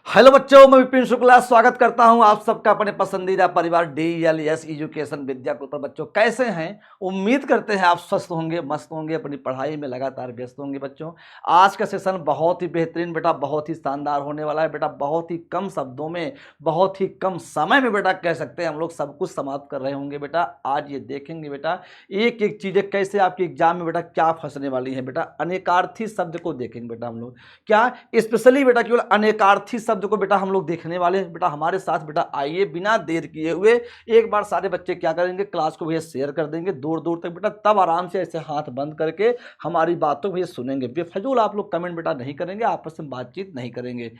Hello बच्चों, मैं विपिन शुक्ला स्वागत करता हूं आप सबका अपने पसंदीदा परिवार DLS एजुकेशन विद्याकुल पर। बच्चों कैसे हैं? उम्मीद करते हैं आप स्वस्थ होंगे, मस्त होंगे, अपनी पढ़ाई में लगातार व्यस्त होंगे। बच्चों आज का सेशन बहुत ही बेहतरीन बेटा, बहुत ही शानदार होने वाला है बेटा। बहुत ही कम शब्दों में, बहुत ही कम समय में बेटा कह सकते हैं हम लोग सब कुछ समाप्त कर रहे होंगे बेटा। आज ये देखेंगे बेटा एक एक चीज़ें कैसे आपके एग्जाम में बेटा क्या फंसने वाली है बेटा। अनेकार्थी शब्द को देखेंगे बेटा हम लोग, क्या स्पेशली बेटा केवल अनेकार्थी शब्द को बेटा हम लोग देखने वाले हैं बेटा। हमारे साथ बेटा आइए, बिना देर किए हुए एक बार सारे बच्चे क्या करेंगे, क्लास को भैया शेयर कर देंगे दूर दूर तक बेटा। तब आराम से ऐसे हाथ बंद करके हमारी बातों को भैया सुनेंगे। बेफजूल आप लोग कमेंट बेटा नहीं करेंगे, आपस में बातचीत नहीं करेंगे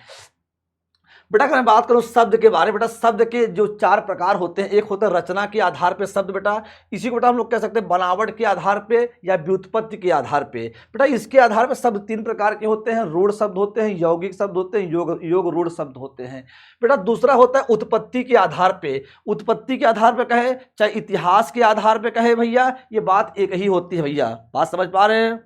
बेटा। अगर मैं बात करूं शब्द के बारे में बेटा, शब्द के जो चार प्रकार होते हैं, एक होता है रचना के आधार पे शब्द बेटा, इसी को बेटा हम लोग कह सकते हैं बनावट के आधार पे या व्युत्पत्ति के आधार पे बेटा। इसके आधार पे शब्द तीन प्रकार के होते हैं, रूढ़ शब्द होते हैं, यौगिक शब्द होते हैं, योग रूढ़ शब्द होते हैं बेटा। दूसरा होता है उत्पत्ति के आधार पे। उत्पत्ति के आधार पे कहे चाहे इतिहास के आधार पे कहे भैया, ये बात एक ही होती है भैया। बात समझ पा रहे हैं?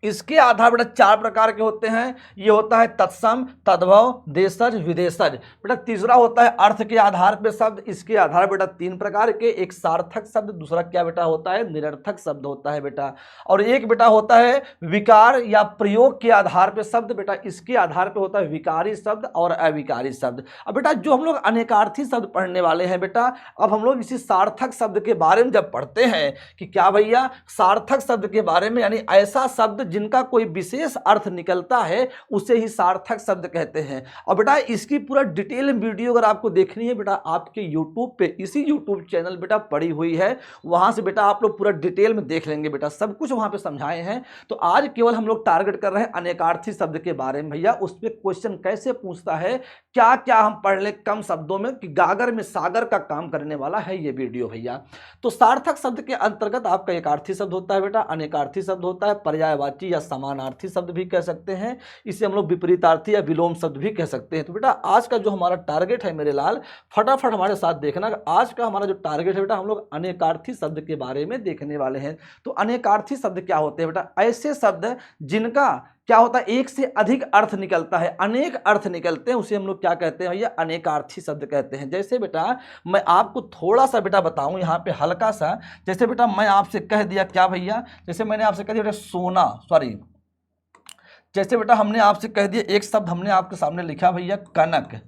इसके आधार बेटा चार प्रकार के होते हैं। ये होता है तत्सम, तद्भव, देशज, विदेशज बेटा। तीसरा होता है अर्थ के आधार पे शब्द। इसके आधार बेटा तीन प्रकार के, एक सार्थक शब्द, दूसरा क्या बेटा होता है निरर्थक शब्द होता है बेटा, और एक बेटा होता है विकार या प्रयोग के आधार पे शब्द बेटा। इसके आधार पे होता है विकारी शब्द और अविकारी शब्द। अब बेटा जो हम लोग अनेकार्थी शब्द पढ़ने वाले हैं बेटा, अब हम लोग इसी सार्थक शब्द के बारे में जब पढ़ते हैं कि क्या भैया सार्थक शब्द के बारे में, यानी ऐसा शब्द जिनका कोई विशेष अर्थ निकलता है उसे ही सार्थक शब्द कहते हैं। और बेटा इसकी पूरा डिटेल वीडियो अगर आपको देखनी है बेटा, आपके YouTube पे इसी YouTube चैनल बेटा पड़ी हुई है, वहां से बेटा आप लोग पूरा डिटेल में देख लेंगे बेटा, सब कुछ वहां पे समझाए हैं। तो आज केवल हम लोग टारगेट कर रहे हैं अनेकार्थी शब्द के बारे में भैया। उस पर क्वेश्चन कैसे पूछता है, क्या क्या हम पढ़ ले कम शब्दों में कि गागर में सागर का काम करने वाला है ये वीडियो भैया। तो सार्थक शब्द के अंतर्गत आपका एकार्थी शब्द होता है बेटा, अनेकार्थी शब्द होता है, पर्यायवाची या समानार्थी शब्द भी कह सकते हैं, इसे हम लोग विपरीतार्थी या विलोम शब्द भी कह सकते हैं। तो बेटा आज का जो हमारा टारगेट है मेरे लाल, फटाफट हमारे साथ देखना। आज का हमारा जो टारगेट है बेटा, हम लोग अनेकार्थी शब्द के बारे में देखने वाले हैं। तो अनेकार्थी शब्द क्या होते हैं बेटा? ऐसे शब्द जिनका क्या होता है एक से अधिक अर्थ निकलता है, अनेक अर्थ निकलते हैं, उसे हम लोग क्या कहते हैं भैया अनेकार्थी शब्द कहते हैं। जैसे बेटा मैं आपको थोड़ा सा बेटा बताऊं यहाँ पे हल्का सा, जैसे बेटा मैं आपसे कह दिया क्या भैया, जैसे मैंने आपसे कह दिया बेटा सोना, सॉरी, जैसे बेटा हमने आपसे कह दिया एक शब्द हमने आपके सामने लिखा भैया कनक,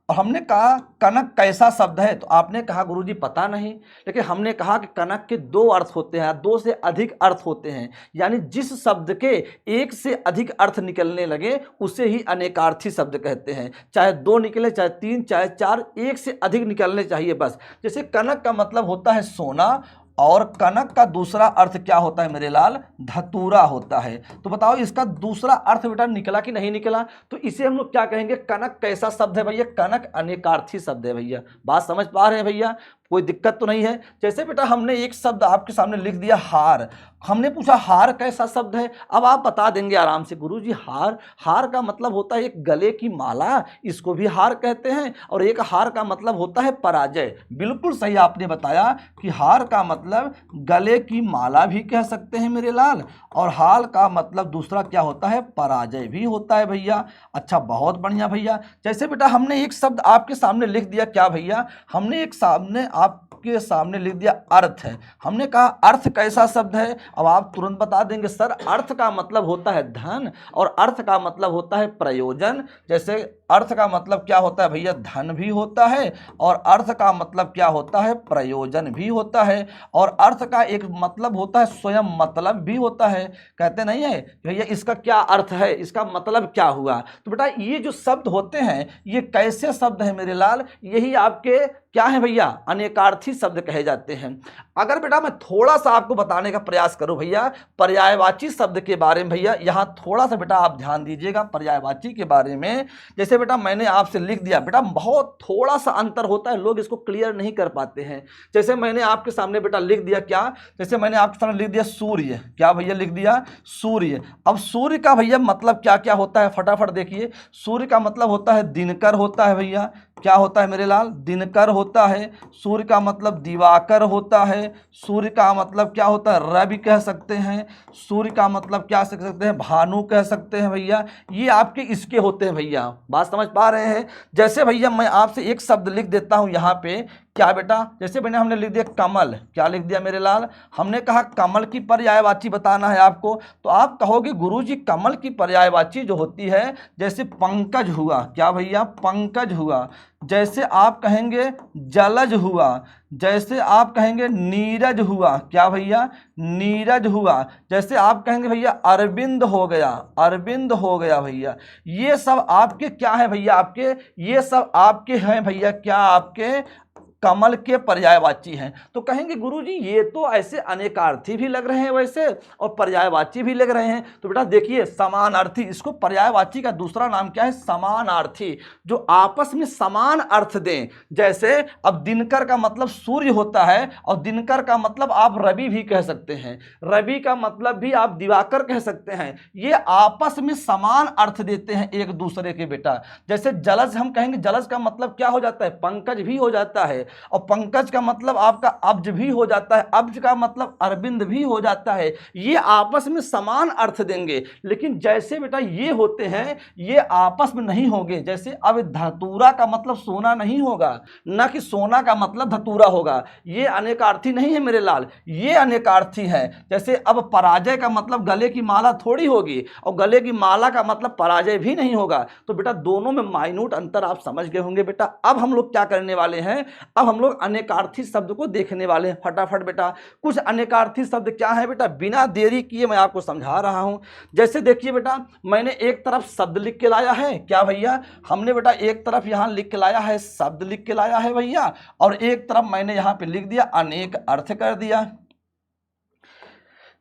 और हमने कहा कनक कैसा शब्द है, तो आपने कहा गुरुजी पता नहीं, लेकिन हमने कहा कि कनक के दो अर्थ होते हैं, दो से अधिक अर्थ होते हैं, यानी जिस शब्द के एक से अधिक अर्थ निकलने लगे उसे ही अनेकार्थी शब्द कहते हैं। चाहे दो निकले, चाहे तीन, चाहे चार, एक से अधिक निकलने चाहिए बस। जैसे कनक का मतलब होता है सोना, और कनक का दूसरा अर्थ क्या होता है मेरे लाल? धतूरा होता है। तो बताओ इसका दूसरा अर्थ बेटा निकला कि नहीं निकला? तो इसे हम लोग क्या कहेंगे? कनक कैसा शब्द है भैया? कनक अनेकार्थी शब्द है भैया। बात समझ पा रहे हैं भैया? कोई दिक्कत तो नहीं है? जैसे बेटा हमने एक शब्द आपके सामने लिख दिया हार, हमने पूछा हार कैसा शब्द है, अब आप बता देंगे आराम से गुरुजी हार, हार का मतलब होता है एक गले की माला, इसको भी हार कहते हैं, और एक हार का मतलब होता है पराजय। बिल्कुल सही आपने बताया कि हार का मतलब गले की माला भी कह सकते हैं मेरे लाल, और हार का मतलब दूसरा क्या होता है? पराजय भी होता है भैया। अच्छा बहुत बढ़िया भैया। जैसे बेटा हमने एक शब्द आपके सामने लिख दिया क्या भैया, हमने एक सामने आपके सामने लिख दिया अर्थ है, हमने कहा अर्थ कैसा शब्द है, अब आप तुरंत बता देंगे सर अर्थ का मतलब होता है धन, और अर्थ का मतलब होता है प्रयोजन। जैसे अर्थ का मतलब क्या होता है भैया? धन भी होता है, और अर्थ का मतलब क्या होता है? प्रयोजन भी होता है, और अर्थ का एक मतलब होता है स्वयं मतलब भी होता है। कहते नहीं है भैया इसका क्या अर्थ है, इसका मतलब क्या हुआ? तो बेटा ये जो शब्द होते हैं ये कैसे शब्द है मेरे लाल? यही आपके क्या है भैया? अनेकार्थी शब्द कहे जाते हैं। अगर बेटा मैं थोड़ा सा आपको बताने का प्रयास करूं भैया पर्यायवाची शब्द के बारे में, भैया यहां थोड़ा सा बेटा आप ध्यान दीजिएगा पर्यायवाची के बारे में। जैसे बेटा मैंने आपसे लिख दिया, बेटा बहुत थोड़ा सा अंतर होता है, लोग इसको क्लियर नहीं कर पाते हैं। जैसे मैंने आपके सामने बेटा लिख दिया क्या, जैसे मैंने आपके सामने लिख दिया सूर्य, क्या भैया लिख दिया? सूर्य। अब सूर्य का भैया मतलब क्या क्या होता है? फटाफट देखिए, सूर्य का मतलब होता है दिनकर होता है भैया। क्या होता है मेरे लाल? दिनकर होता है, सूर्य का मतलब दिवाकर होता है, सूर्य का मतलब क्या होता है, रवि कह सकते हैं, सूर्य का मतलब क्या कह सकते हैं, भानु कह सकते हैं भैया। ये आपके इसके होते हैं भैया, बात समझ पा रहे हैं। जैसे भैया मैं आपसे एक शब्द लिख देता हूं यहाँ पे, क्या बेटा, जैसे मैंने हमने लिख दिया कमल, क्या लिख दिया मेरे लाल, हमने कहा कमल की पर्यायवाची बताना है आपको, तो आप कहोगे गुरुजी कमल की पर्यायवाची जो होती है, जैसे पंकज हुआ, क्या भैया, पंकज हुआ, जैसे आप कहेंगे जलज हुआ, जैसे आप कहेंगे नीरज हुआ, क्या भैया, नीरज हुआ, जैसे आप कहेंगे भैया अरविंद हो गया, अरविंद हो गया भैया। ये सब आपके क्या है भैया, आपके ये सब आपके हैं भैया, क्या आपके कमल के पर्यायवाची हैं। तो कहेंगे गुरुजी ये तो ऐसे अनेकार्थी भी लग रहे हैं वैसे और पर्यायवाची भी लग रहे हैं। तो बेटा देखिए समानार्थी, इसको पर्यायवाची का दूसरा नाम क्या है, समानार्थी, जो आपस में समान अर्थ दें। जैसे अब दिनकर का मतलब सूर्य होता है और दिनकर का मतलब आप रवि भी कह सकते हैं, रवि का मतलब भी आप दिवाकर कह सकते हैं। ये आपस में समान अर्थ देते हैं एक दूसरे के बेटा। जैसे जलज हम कहेंगे, जलज का मतलब क्या हो जाता है, पंकज भी हो जाता है, और पंकज का मतलब आपका अब्ज भी हो जाता है, अब्ज का मतलब अरविंद भी हो जाता है। ये आपस में समान अर्थ देंगे। लेकिन जैसे बेटा ये होते हैं, ये आपस में नहीं होंगे। जैसे अब धतूरा का मतलब सोना नहीं होगा, ना कि सोना का मतलब धतूरा होगा, ये अनेकार्थी नहीं है मेरे लाल, ये अनेकार्थी है। जैसे अब पराजय का मतलब गले की माला थोड़ी होगी, और गले की माला का मतलब पराजय भी नहीं होगा। तो बेटा दोनों में माइन्यूट अंतर आप समझ गए होंगे बेटा। अब हम लोग क्या करने वाले हैं, अब हम लोग अनेकार्थी शब्द को देखने वाले हैं फटाफट बेटा। कुछ अनेकार्थी शब्द क्या है बेटा, बिना देरी किए मैं आपको समझा रहा हूं। जैसे देखिए बेटा, मैंने एक तरफ शब्द लिख के लाया है, क्या भैया, हमने बेटा एक तरफ यहां लिख के लाया है, शब्द लिख के लाया है भैया, और एक तरफ मैंने यहां पे लिख दिया अनेक अर्थ कर दिया।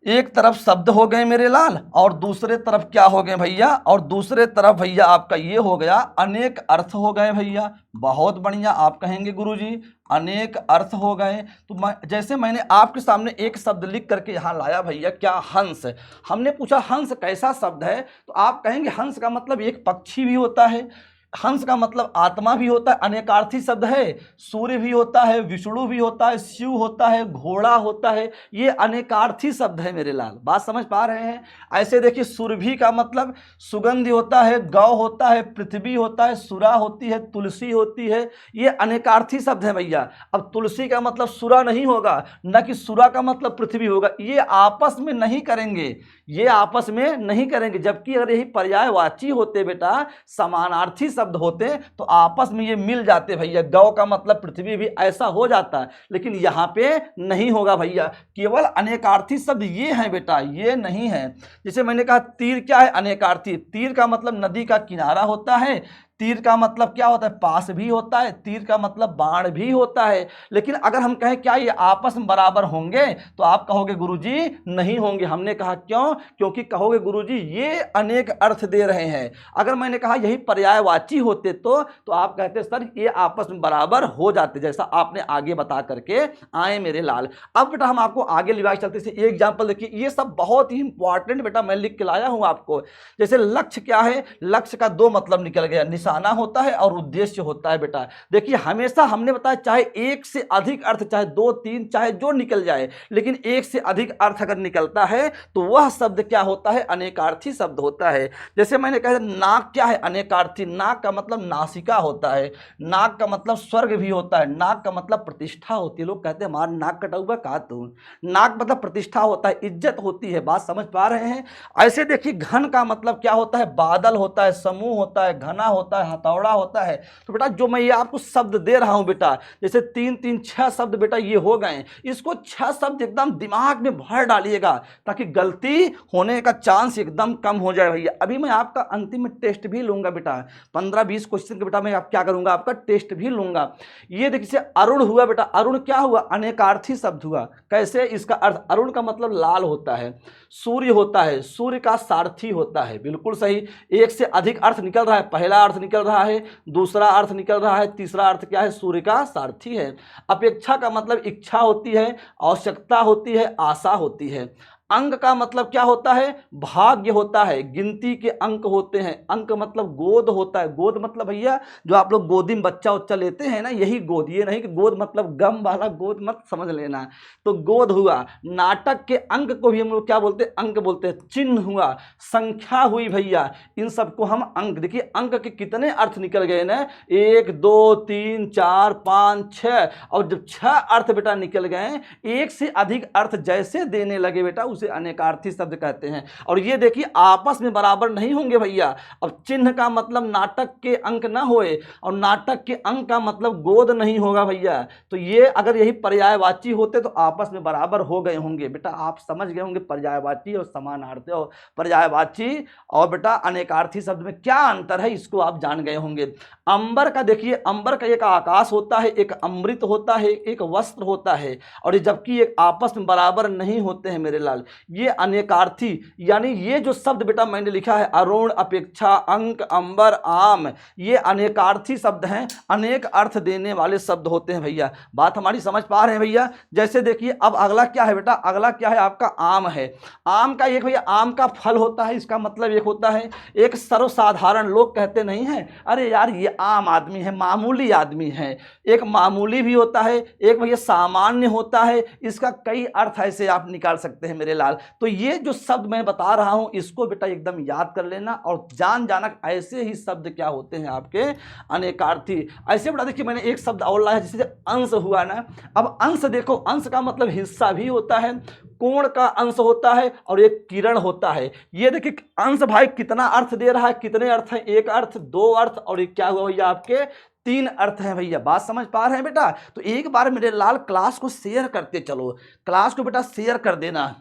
एक तरफ शब्द हो गए मेरे लाल और दूसरे तरफ क्या हो गए भैया, और दूसरे तरफ भैया आपका ये हो गया अनेक अर्थ हो गए भैया। बहुत बढ़िया, आप कहेंगे गुरुजी अनेक अर्थ हो गए। तो जैसे मैंने आपके सामने एक शब्द लिख करके यहाँ लाया भैया, क्या, हंस। हमने पूछा हंस कैसा शब्द है, तो आप कहेंगे हंस का मतलब एक पक्षी भी होता है, हंस का मतलब आत्मा भी होता है, अनेकार्थी शब्द है, सूर्य भी होता है, विष्णु भी होता है, शिव होता है, घोड़ा होता है, ये अनेकार्थी शब्द है मेरे लाल। बात समझ पा रहे हैं। ऐसे देखिए सुरभि का मतलब सुगंधि होता है, गौ होता है, पृथ्वी होता है, सुरा होती है, तुलसी होती है, ये अनेकार्थी शब्द है भैया। अब तुलसी का मतलब सुरा नहीं होगा, न कि सुरा का मतलब पृथ्वी होगा, ये आपस में नहीं करेंगे, ये आपस में नहीं करेंगे। जबकि अगर यही पर्यायवाची होते बेटा, समानार्थी शब्द होते तो आपस में ये मिल जाते भैया। गौ का मतलब पृथ्वी भी ऐसा हो जाता है, लेकिन यहाँ पे नहीं होगा भैया। केवल अनेकार्थी शब्द ये है बेटा, ये नहीं है। जैसे मैंने कहा तीर क्या है, अनेकार्थी, तीर का मतलब नदी का किनारा होता है, तीर का मतलब क्या होता है, पास भी होता है, तीर का मतलब बाण भी होता है। लेकिन अगर हम कहें क्या ये आपस में बराबर होंगे, तो आप कहोगे गुरुजी नहीं होंगे। हमने कहा क्यों, क्योंकि कहोगे गुरुजी ये अनेक अर्थ दे रहे हैं। अगर मैंने कहा यही पर्यायवाची होते तो आप कहते सर ये आपस में बराबर हो जाते, जैसा आपने आगे बता करके आए मेरे लाल। अब बेटा हम आपको आगे लिवा चलते से एग्जाम्पल देखिए, ये सब बहुत ही इंपॉर्टेंट बेटा मैं लिख के लाया हूं आपको। जैसे लक्ष्य क्या है, लक्ष्य का दो मतलब निकल गया, निशाना होता है और उद्देश्य होता है बेटा। देखिए हमेशा हमने बताया चाहे एक से अधिक अर्थ, चाहे दो तीन, चाहे जो निकल जाए, लेकिन एक से अधिक अर्थ अगर निकलता है तो वह शब्द क्या होता है, अनेकार्थी शब्द होता है। जैसे मैंने कहा नाक क्या है, अनेकार्थी, नाक का मतलब नासिका होता है, नाक का मतलब स्वर्ग भी होता है, नाक का मतलब प्रतिष्ठा होती है। लोग कहते हैं हमारा नाक कटा हुआ कहा, तू नाक मतलब प्रतिष्ठा होता है, इज्जत होती है। बात समझ पा रहे हैं। ऐसे देखिए घन का मतलब क्या होता है, बादल होता है, समूह होता है, घना होता है, हथौड़ा होता है। तो बेटा जो मैं ये आपको शब्द दे रहा हूं बेटा, जैसे तीन तीन छह शब्द बेटा ये हो गए, इसको छह शब्द एकदम दिमाग में भर डालिएगा ताकि गलती होने का चांस एकदम कम हो जाए भैया। अभी मैं आपका अंतिम में टेस्ट भी लूंगा बेटा, 15-20 क्वेश्चन के बेटा मैं आप क्या करूंगा, आपका टेस्ट भी लूंगा। ये देखिए अरुण हुआ बेटा, अरुण क्या हुआ, अनेकार्थी शब्द हुआ। कैसे, इसका अर्थ, अरुण का मतलब लाल होता है, सूर्य होता है, सूर्य का सारथी होता है, बिल्कुल सही। एक से अधिक अर्थ निकल रहा है, पहला अर्थ निकल रहा है, दूसरा अर्थ निकल रहा है, तीसरा अर्थ क्या है, सूर्य का सारथी है। अपेक्षा का मतलब इच्छा होती है, आवश्यकता होती है, आशा होती है। अंक का मतलब क्या होता है? भाग्य होता है, गिनती के अंक होते हैं। अंक मतलब गोद होता है। गोद मतलब भैया जो आप लोग गोदी में बच्चा उच्चा लेते हैं ना, यही गोद। ये नहीं कि गोद मतलब गम वाला गोद मत समझ लेना। तो गोद हुआ। नाटक के अंक को भी हम लोग क्या बोलते हैं? अंक बोलते हैं। चिन्ह हुआ, संख्या हुई भैया, इन सबको हम अंक। देखिए अंक के कितने अर्थ निकल गए ना, 1 2 3 4 5 6, और जब 6 अर्थ बेटा निकल गए, एक से अधिक अर्थ जैसे देने लगे बेटा, उसे अनेकार्थी शब्द कहते हैं। और ये देखिए आपस में बराबर नहीं होंगे भैया। अब चिन्ह का मतलब नाटक के अंक ना होए, और नाटक के अंक का मतलब गोद नहीं होगा भैया। तो ये अगर यही पर्यायवाची होते तो आपस में बराबर हो गए होंगे बेटा। आप समझ गए होंगे पर्यायवाची और समानार्थी और पर्यायवाची और बेटा अनेकार्थी शब्द में क्या अंतर है, इसको आप जान गए होंगे। अंबर का देखिए, अंबर का एक आकाश होता है, एक अमृत होता है, एक वस्त्र होता है, और ये जबकि एक आपस में बराबर नहीं होते हैं मेरे लाल। ये अनेकार्थी, यानी ये जो शब्द बेटा मैंने लिखा है, अरुण, अपेक्षा, अंक, अंबर, आम, ये अनेकार्थी शब्द हैं, अनेक अर्थ देने वाले शब्द होते हैं भैया। बात हमारी समझ पा रहे हैं भैया? जैसे देखिए अब अगला क्या है बेटा, अगला क्या है आपका? आम है। आम का एक भैया, आम का फल होता है, इसका मतलब एक होता है, एक सर्वसाधारण, लोग कहते नहीं है अरे यार ये आम आदमी है, मामूली आदमी है। एक मामूली भी होता है, एक भैया सामान्य होता है। इसका कई अर्थ ऐसे आप निकाल सकते हैं मेरे लाल। तो ये जो शब्द मैं बता रहा हूं, इसको बेटा एकदम याद कर लेना और जान जाना ऐसे ही शब्द क्या होते हैं आपके अनेकार्थी। ऐसे बेटा देखिए मैंने एक शब्द और लाया, जैसे अंश हुआ ना। अब अंश देखो, अंश का मतलब हिस्सा भी होता है, कोण का अंश होता है, और एक किरण होता है। ये देखिए अंश भाई कितना अर्थ दे रहा है, कितने अर्थ हैं? एक अर्थ, दो अर्थ, और एक क्या हुआ भैया आपके 3 अर्थ हैं भैया। बात समझ पा रहे हैं बेटा? तो एक बार मेरे लाल क्लास को शेयर करते चलो, क्लास को बेटा शेयर कर देना।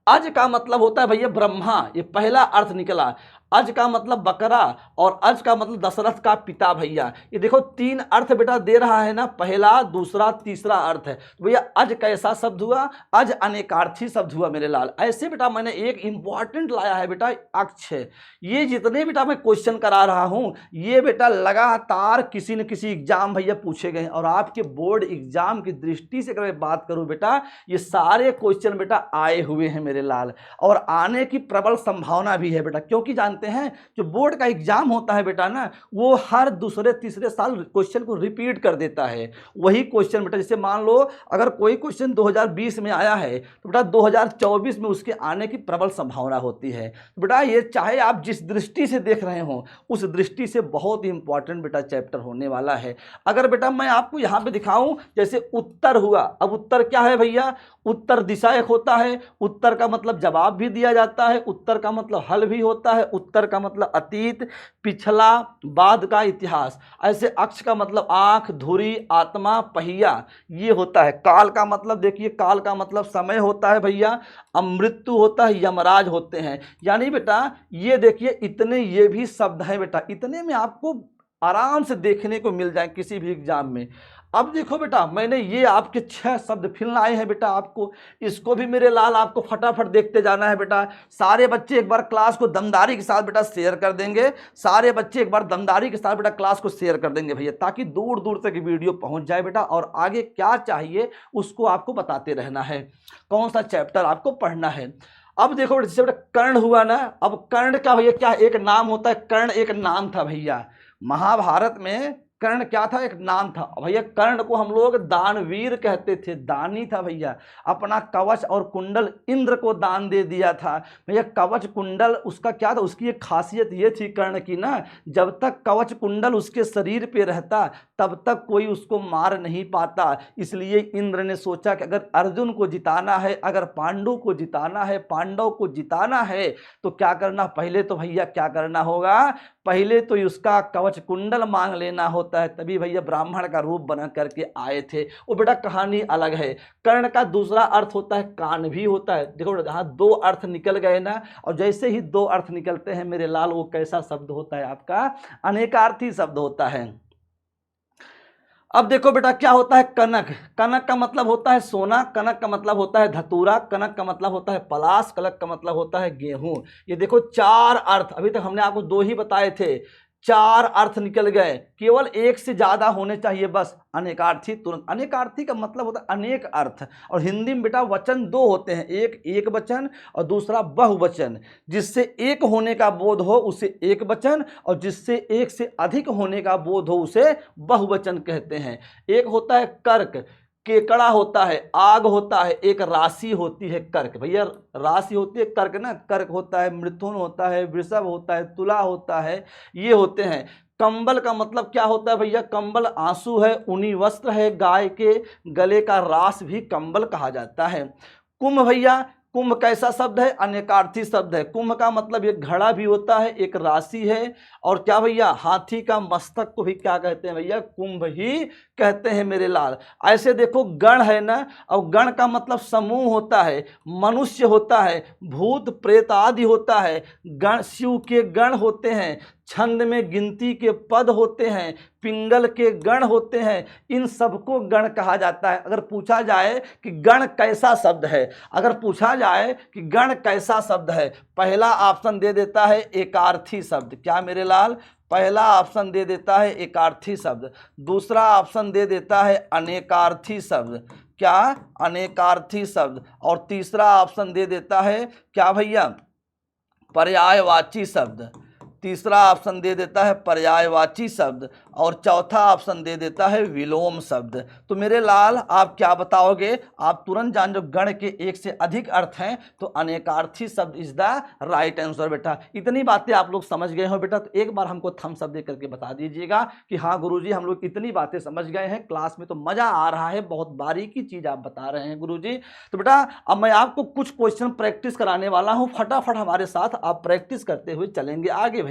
अज का मतलब होता है भैया ब्रह्मा, ये पहला अर्थ निकला। अज का मतलब बकरा, और अज का मतलब दशरथ का पिता भैया। ये देखो 3 अर्थ बेटा दे रहा है ना, पहला, दूसरा, तीसरा अर्थ है। तो भैया अज कैसा शब्द हुआ? अज अनेकार्थी शब्द हुआ मेरे लाल। ऐसे बेटा मैंने एक इंपॉर्टेंट लाया है बेटा, अक्ष। ये जितने बेटा मैं क्वेश्चन करा रहा हूं, ये बेटा लगातार किसी न किसी एग्जाम भैया पूछे गए, और आपके बोर्ड एग्जाम की दृष्टि से अगर मैं बात करूं बेटा, ये सारे क्वेश्चन बेटा आए हुए हैं मेरे लाल, और आने की प्रबल संभावना भी है बेटा। क्योंकि जानते हैं जो बोर्ड का एग्जाम होता है बेटा ना, वो हर दूसरे तीसरे साल क्वेश्चन को रिपीट कर देता है। वही क्वेश्चन बेटा, जैसे मान लो अगर कोई क्वेश्चन 2020 में आया है तो बेटा 2024 में उसके आने की प्रबल संभावना होती है। तो बेटा ये चाहे आप जिस दृष्टि से देख रहे हो, उस दृष्टि से बहुत ही इंपॉर्टेंट बेटा चैप्टर होने वाला है। अगर बेटा मैं आपको यहां पे दिखाऊं, जैसे उत्तर हुआ। अब उत्तर क्या है भैया? उत्तर दिशा एक होता है, उत्तर का मतलब जवाब भी दिया जाता है, उत्तर का मतलब हल भी होता है, उत्तर का मतलब अतीत, पिछला, बाद का इतिहास। ऐसे अक्ष का मतलब आंख, धुरी, आत्मा, पहिया, ये होता है। काल का मतलब देखिए, काल का मतलब समय होता है भैया, अमृत्यु होता है, यमराज होते हैं। यानी बेटा ये देखिए इतने ये भी शब्द हैं बेटा, इतने में आपको आराम से देखने को मिल जाए किसी भी एग्जाम में। अब देखो बेटा मैंने ये आपके 6 शब्द फिर लाए हैं बेटा आपको, इसको भी मेरे लाल आपको फटाफट देखते जाना है बेटा। सारे बच्चे एक बार क्लास को दमदारी के साथ बेटा शेयर कर देंगे, सारे बच्चे एक बार दमदारी के साथ बेटा क्लास को शेयर कर देंगे भैया, ताकि दूर दूर तक वीडियो पहुंच जाए बेटा, और आगे क्या चाहिए उसको आपको बताते रहना है, कौन सा चैप्टर आपको पढ़ना है। अब देखो जैसे बेटा कर्ण हुआ ना, अब कर्ण का भैया क्या एक नाम होता है? कर्ण एक नाम था भैया, महाभारत में कर्ण क्या था? एक नाम था भैया। कर्ण को हम लोग दानवीर कहते थे, दानी था भैया। अपना कवच और कुंडल इंद्र को दान दे दिया था भैया। कवच कुंडल उसका क्या था? उसकी एक खासियत ये थी कर्ण की ना, जब तक कवच कुंडल उसके शरीर पे रहता तब तक कोई उसको मार नहीं पाता। इसलिए इंद्र ने सोचा कि अगर अर्जुन को जिताना है, अगर पांडु को जिताना है, पांडव को जिताना है, तो क्या करना? पहले तो भैया क्या करना होगा? पहले तो उसका कवच कुंडल मांग लेना होता है। तभी भैया ब्राह्मण का रूप बना करके आए थे। वो बेटा कहानी अलग है। कर्ण का दूसरा अर्थ होता है कान भी होता है। देखो जहां 2 अर्थ निकल गए ना, और जैसे ही 2 अर्थ निकलते हैं मेरे लाल, वो कैसा शब्द होता है आपका? अनेकार्थी शब्द होता है। अब देखो बेटा क्या होता है? कनक। कनक का मतलब होता है सोना, कनक का मतलब होता है धतूरा, कनक का मतलब होता है पलाश, कनक का मतलब होता है गेहूं। ये देखो 4 अर्थ, अभी तक हमने आपको 2 ही बताए थे। 4 अर्थ निकल गए, केवल एक से ज्यादा होने चाहिए बस। अनेकार्थी तुरंत, अनेकार्थी का मतलब होता है अनेक अर्थ। और हिंदी में बेटा वचन 2 होते हैं, एक वचन और दूसरा बहुवचन। जिससे एक होने का बोध हो उसे एक वचन, और जिससे एक से अधिक होने का बोध हो उसे बहुवचन कहते हैं। एक होता है कर्क, केकड़ा होता है, आग होता है, एक राशि होती है कर्क। भैया राशि होती है कर्क ना, कर्क होता है, मिथुन होता है, वृषभ होता है, तुला होता है, ये होते हैं। कंबल का मतलब क्या होता है भैया? कंबल आंसू है, ऊनी वस्त्र है, गाय के गले का रास भी कंबल कहा जाता है। कुंभ भैया, कुंभ कैसा शब्द है? अनेकार्थी शब्द है। कुंभ का मतलब एक घड़ा भी होता है, एक राशि है, और क्या भैया हाथी का मस्तक को भी क्या कहते हैं भैया? कुंभ ही कहते हैं मेरे लाल। ऐसे देखो गण है ना, और गण का मतलब समूह होता है, मनुष्य होता है, भूत प्रेत आदि होता है, गण शिव के गण होते हैं, छंद में गिनती के पद होते हैं, पिंगल के गण होते हैं, इन सबको गण कहा जाता है। अगर पूछा जाए कि गण कैसा शब्द है, अगर पूछा जाए कि गण कैसा शब्द है, पहला ऑप्शन दे देता है एकार्थी शब्द। क्या मेरे लाल? पहला ऑप्शन दे देता है एकार्थी शब्द, दूसरा ऑप्शन दे देता है अनेकार्थी शब्द। क्या? अनेकार्थी शब्द। और तीसरा ऑप्शन दे देता है क्या भैया? पर्यायवाची शब्द। तीसरा ऑप्शन दे देता है पर्यायवाची शब्द, और चौथा ऑप्शन दे देता है विलोम शब्द। तो मेरे लाल आप क्या बताओगे? आप तुरंत जान जो गण के एक से अधिक अर्थ हैं, तो अनेकार्थी शब्द इज द राइट आंसर बेटा। इतनी बातें आप लोग समझ गए हो बेटा, तो एक बार हमको थम्स अप दे करके बता दीजिएगा कि हाँ गुरुजी हम लोग इतनी बातें समझ गए हैं। क्लास में तो मजा आ रहा है, बहुत बारीकी चीज आप बता रहे हैं गुरुजी। तो बेटा अब मैं आपको कुछ क्वेश्चन प्रैक्टिस कराने वाला हूं, फटाफट हमारे साथ आप प्रैक्टिस करते हुए चलेंगे आगे भैया।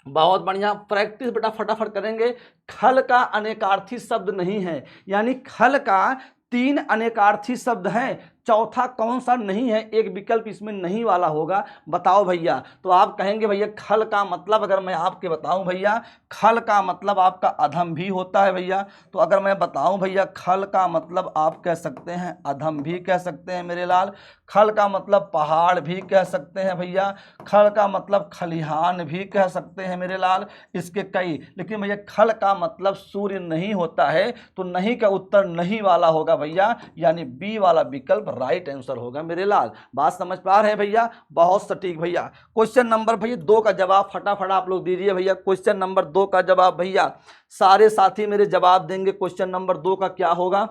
बहुत बढ़िया, प्रैक्टिस बेटा फटाफट करेंगे। खल का अनेकार्थी शब्द नहीं है, यानी खल का 3 अनेकार्थी शब्द हैं, चौथा कौन सा नहीं है? एक विकल्प इसमें नहीं वाला होगा, बताओ भैया। तो आप कहेंगे भैया खल का मतलब, अगर मैं आपके बताऊं भैया, खल का मतलब आपका अधम भी होता है भैया। तो अगर मैं बताऊं भैया, खल का मतलब आप कह सकते हैं अधम भी कह सकते हैं मेरे लाल, खल का मतलब पहाड़ भी कह सकते हैं भैया, खल का मतलब खलिहान भी कह सकते हैं मेरे लाल, इसके कई। लेकिन भैया खल का मतलब सूर्य नहीं होता है, तो नहीं का उत्तर नहीं वाला होगा भैया, यानी बी वाला विकल्प राइट आंसर होगा मेरे लाल। बात समझ पा रहे हैं भैया? बहुत सटीक भैया। क्वेश्चन नंबर भैया 2 का जवाब फटाफट आप लोग दीजिए भैया। क्वेश्चन नंबर 2 का जवाब भैया सारे साथी मेरे जवाब देंगे। क्वेश्चन नंबर 2 का क्या होगा?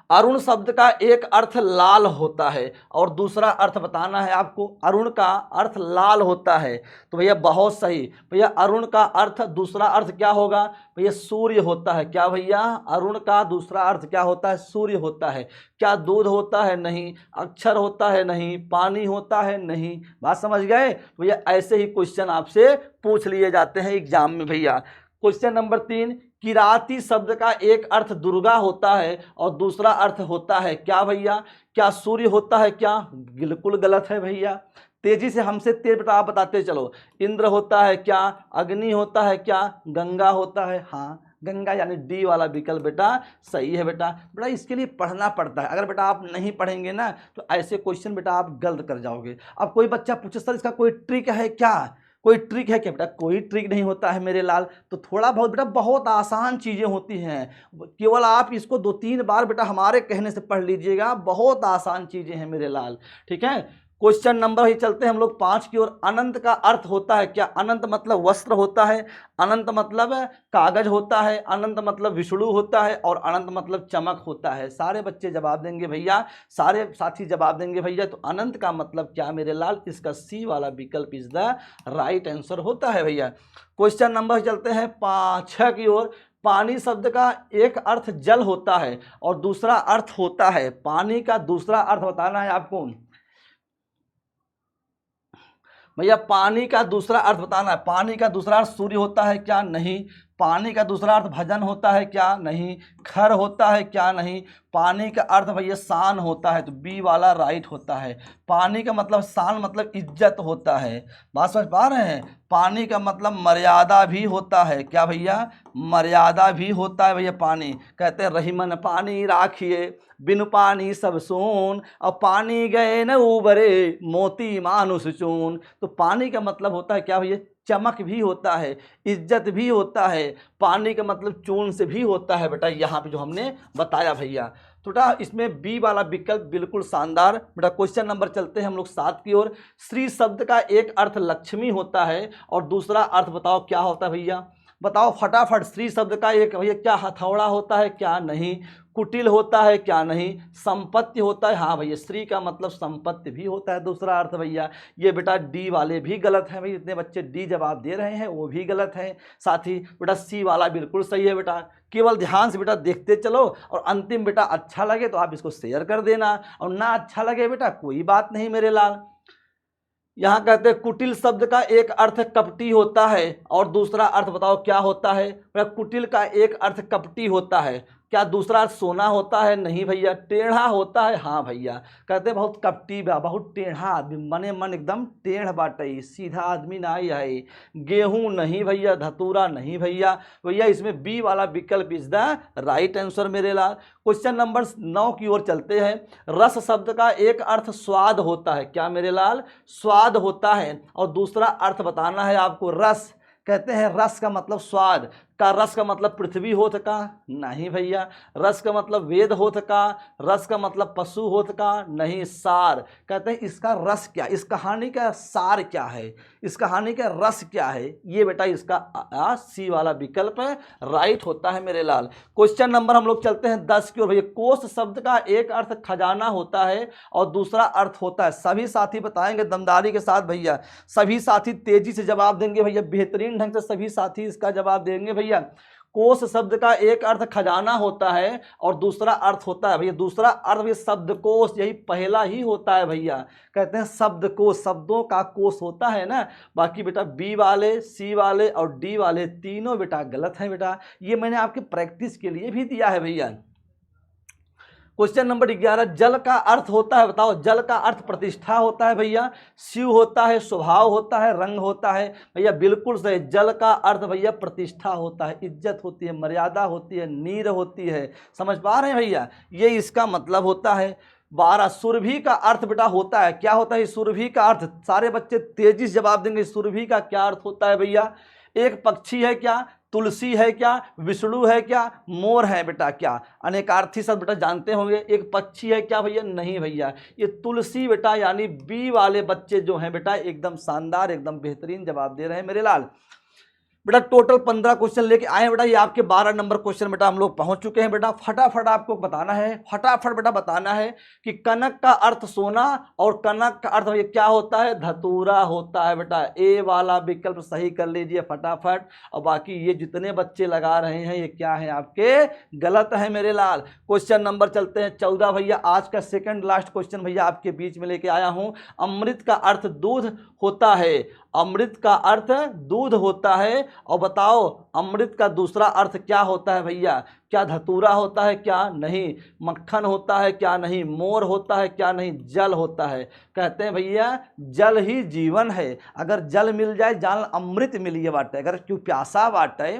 अरुण शब्द का एक अर्थ लाल होता है और दूसरा अर्थ बताना है आपको। अरुण का अर्थ लाल होता है, तो भैया बहुत सही भैया। अरुण का अर्थ दूसरा अर्थ क्या होगा भैया? सूर्य होता है। क्या भैया? अरुण का दूसरा अर्थ क्या होता है? सूर्य होता है। क्या दूध होता है? नहीं। अक्षर होता है? नहीं। पानी होता है? नहीं। बात समझ गए भैया? ऐसे ही क्वेश्चन आपसे पूछ लिए जाते हैं एग्जाम में भैया। क्वेश्चन नंबर 3, किराती शब्द का एक अर्थ दुर्गा होता है और दूसरा अर्थ होता है क्या भैया? क्या सूर्य होता है? क्या? बिल्कुल गलत है भैया। तेजी से हमसे तेज बेटा आप बताते चलो। इंद्र होता है क्या? अग्नि होता है क्या? गंगा होता है? हाँ गंगा, यानी डी वाला विकल्प बेटा सही है बेटा। बेटा इसके लिए पढ़ना पड़ता है, अगर बेटा आप नहीं पढ़ेंगे ना तो ऐसे क्वेश्चन बेटा आप गलत कर जाओगे। अब कोई बच्चा पूछे सर इसका कोई ट्रिक है क्या? कोई ट्रिक है क्या? बेटा कोई ट्रिक नहीं होता है मेरे लाल। तो थोड़ा बहुत बेटा बहुत आसान चीज़ें होती हैं, केवल आप इसको 2-3 बार बेटा हमारे कहने से पढ़ लीजिएगा, बहुत आसान चीज़ें हैं मेरे लाल। ठीक है, क्वेश्चन नंबर ही चलते हैं हम लोग 5 की ओर। अनंत का अर्थ होता है क्या? अनंत मतलब वस्त्र होता है, अनंत मतलब कागज होता है, अनंत मतलब विष्णु होता है, और अनंत मतलब चमक होता है। सारे बच्चे जवाब देंगे भैया, सारे साथी जवाब देंगे भैया। तो अनंत का मतलब क्या मेरे लाल? इसका सी वाला विकल्प इज द राइट आंसर होता है भैया। क्वेश्चन नंबर चलते हैं 6 की ओर। पानी शब्द का एक अर्थ जल होता है और दूसरा अर्थ होता है, पानी का दूसरा अर्थ बताना है आपको भैया। पानी का दूसरा अर्थ बताना है। पानी का दूसरा अर्थ सूर्य होता है क्या? नहीं। पानी का दूसरा अर्थ भजन होता है क्या? नहीं। खर होता है क्या? नहीं। पानी का अर्थ भैया शान होता है, तो बी वाला राइट होता है। पानी का मतलब शान मतलब इज्जत होता है। बात समझ पा रहे हैं? पानी का मतलब मर्यादा भी होता है। क्या भैया? मर्यादा भी होता है भैया। पानी कहते हैं रहीमन पानी राखिए, बिनु पानी सब सोन, और पानी गए न उबरे, मोती मानुष चून। तो पानी का मतलब होता है क्या भैया? चमक भी होता है, इज्जत भी होता है, पानी का मतलब चूर्ण से भी होता है बेटा, यहाँ पे जो हमने बताया भैया। तो बेटा इसमें बी वाला विकल्प बिल्कुल शानदार। बेटा क्वेश्चन नंबर चलते हैं हम लोग 7 की ओर। श्री शब्द का एक अर्थ लक्ष्मी होता है और दूसरा अर्थ बताओ क्या होता है भैया, बताओ फटाफट। श्री शब्द का एक भैया क्या हथौड़ा होता है, क्या नहीं, कुटिल होता है, क्या नहीं, संपत्ति होता है, हाँ भैया श्री का मतलब संपत्ति भी होता है दूसरा अर्थ भैया। ये बेटा डी वाले भी गलत हैं भाई, इतने बच्चे डी जवाब दे रहे हैं वो भी गलत है। साथ ही बेटा सी वाला बिल्कुल सही है बेटा। केवल ध्यान से बेटा देखते चलो और अंतिम बेटा अच्छा लगे तो आप इसको शेयर कर देना और ना अच्छा लगे बेटा कोई बात नहीं मेरे लाल। यहाँ कहते हैं कुटिल शब्द का एक अर्थ कपटी होता है और दूसरा अर्थ बताओ क्या होता है। कुटिल का एक अर्थ कपटी होता है, क्या दूसरा अर्थ सोना होता है, नहीं भैया। टेढ़ा होता है, हाँ भैया। कहते हैं बहुत कपटी बा, बहुत टेढ़ा आदमी, मने मन एकदम टेढ़ बाटई, सीधा आदमी ना ही है। गेहूं नहीं भैया, धतूरा नहीं भैया। भैया इसमें बी वाला विकल्प इज द राइट आंसर मेरे लाल। क्वेश्चन नंबर 9 की ओर चलते हैं। रस शब्द का एक अर्थ स्वाद होता है, क्या मेरे लाल, स्वाद होता है और दूसरा अर्थ बताना है आपको रस। कहते हैं रस का मतलब स्वाद, का रस का मतलब पृथ्वी होत का, नहीं भैया। रस का मतलब वेद होत का, रस का मतलब पशु होत का, नहीं। सार, कहते हैं इसका रस क्या, इस कहानी का सार क्या है, इस कहानी का रस क्या है, ये बेटा इसका सी वाला विकल्प है राइट होता है मेरे लाल। क्वेश्चन नंबर हम लोग चलते हैं 10 की ओर भैया। कोष शब्द का एक अर्थ खजाना होता है और दूसरा अर्थ होता है, सभी साथी बताएंगे दमदारी के साथ भैया, सभी साथी तेजी से जवाब देंगे भैया, बेहतरीन ढंग से सभी साथी इसका जवाब देंगे भैया। कोष शब्द का एक अर्थ खजाना होता है और दूसरा अर्थ होता है भैया, दूसरा अर्थ भी शब्दकोश, यही पहला ही होता है भैया। कहते हैं शब्दकोश, शब्दों का कोश होता है ना। बाकी बेटा बी वाले, सी वाले और डी वाले तीनों बेटा गलत हैं बेटा, ये मैंने आपकी प्रैक्टिस के लिए भी दिया है भैया। क्वेश्चन नंबर 11, जल का अर्थ होता है, बताओ जल का अर्थ प्रतिष्ठा होता है भैया, शिव होता है, स्वभाव होता है, रंग होता है भैया, बिल्कुल सही। जल का अर्थ भैया प्रतिष्ठा होता है, इज्जत होती है, मर्यादा होती है, नीर होती है, समझ पा रहे हैं भैया, ये इसका मतलब होता है। 12, सुरभि का अर्थ बेटा होता है, क्या होता है सुरभि का अर्थ, सारे बच्चे तेजी से जवाब देंगे। सुरभि का क्या अर्थ होता है भैया, एक पक्षी है क्या, तुलसी है क्या, विष्णु है क्या, मोर है बेटा क्या, अनेकार्थी शब्द बेटा जानते होंगे। एक पक्षी है क्या भैया, नहीं भैया, ये तुलसी बेटा, यानी बी वाले बच्चे जो हैं बेटा एकदम शानदार, एकदम बेहतरीन जवाब दे रहे हैं मेरे लाल। बेटा टोटल 15 क्वेश्चन लेके आए बेटा, ये आपके 12 नंबर क्वेश्चन बेटा हम लोग पहुंच चुके हैं बेटा। फटाफट आपको बताना है, फटाफट बेटा बताना है कि कनक का अर्थ सोना और कनक का अर्थ ये क्या होता है, धतूरा होता है बेटा। ए वाला विकल्प सही कर लीजिए फटाफट, और बाकी ये जितने बच्चे लगा रहे हैं ये क्या है आपके गलत है मेरे लाल। क्वेश्चन नंबर चलते हैं 14 भैया, आज का सेकंड लास्ट क्वेश्चन भैया आपके बीच में लेके आया हूं। अमृत का अर्थ दूध होता है, अमृत का अर्थ दूध होता है, और बताओ अमृत का दूसरा अर्थ क्या होता है भैया, क्या धतूरा होता है, क्या नहीं, मक्खन होता है, क्या नहीं, मोर होता है, क्या नहीं, जल होता है। कहते हैं भैया जल ही जीवन है, अगर जल मिल जाए जान अमृत मिलिए बाटे, अगर क्यों प्यासा बाटे,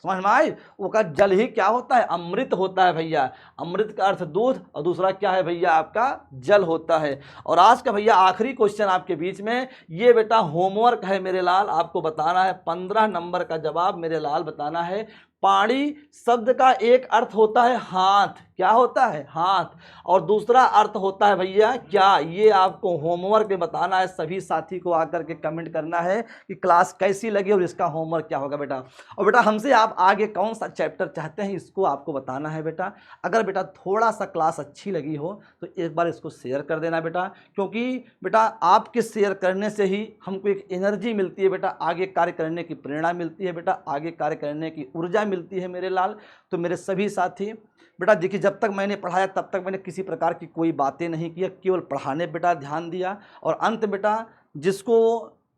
समझ में आई, वो का जल ही क्या होता है, अमृत होता है भैया। अमृत का अर्थ दूध और दूसरा क्या है भैया आपका जल होता है। और आज का भैया आखिरी क्वेश्चन आपके बीच में, ये बेटा होमवर्क है मेरे लाल, आपको बताना है 15 नंबर का जवाब मेरे लाल बताना है। पाणी शब्द का एक अर्थ होता है हाथ, क्या होता है, हाथ, और दूसरा अर्थ होता है भैया क्या, ये आपको होमवर्क में बताना है। सभी साथी को आकर के कमेंट करना है कि क्लास कैसी लगी और इसका होमवर्क क्या होगा बेटा। और बेटा हमसे आप आगे कौन सा चैप्टर चाहते हैं इसको आपको बताना है बेटा। अगर बेटा थोड़ा सा क्लास अच्छी लगी हो तो एक बार इसको शेयर कर देना बेटा, क्योंकि बेटा आपके शेयर करने से ही हमको एक एनर्जी मिलती है बेटा, आगे कार्य करने की प्रेरणा मिलती है बेटा, आगे कार्य करने की ऊर्जा मिलती है मेरे लाल। तो मेरे सभी साथी बेटा देखिए, जब तक मैंने पढ़ाया तब तक मैंने किसी प्रकार की कोई बातें नहीं किया, केवल पढ़ाने बेटा ध्यान दिया। और अंत बेटा जिसको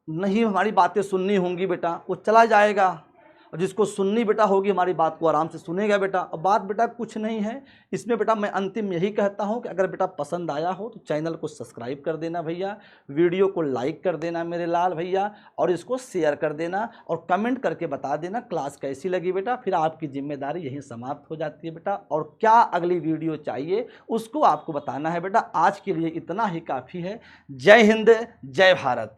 नहीं हमारी बातें सुननी होंगी बेटा वो चला जाएगा, और जिसको सुननी बेटा होगी हमारी बात को आराम से सुनेगा बेटा। अब बात बेटा कुछ नहीं है इसमें बेटा, मैं अंतिम यही कहता हूं कि अगर बेटा पसंद आया हो तो चैनल को सब्सक्राइब कर देना भैया, वीडियो को लाइक कर देना मेरे लाल भैया, और इसको शेयर कर देना और कमेंट करके बता देना क्लास कैसी लगी बेटा। फिर आपकी जिम्मेदारी यहीं समाप्त हो जाती है बेटा, और क्या अगली वीडियो चाहिए उसको आपको बताना है बेटा। आज के लिए इतना ही काफ़ी है। जय हिंद, जय भारत।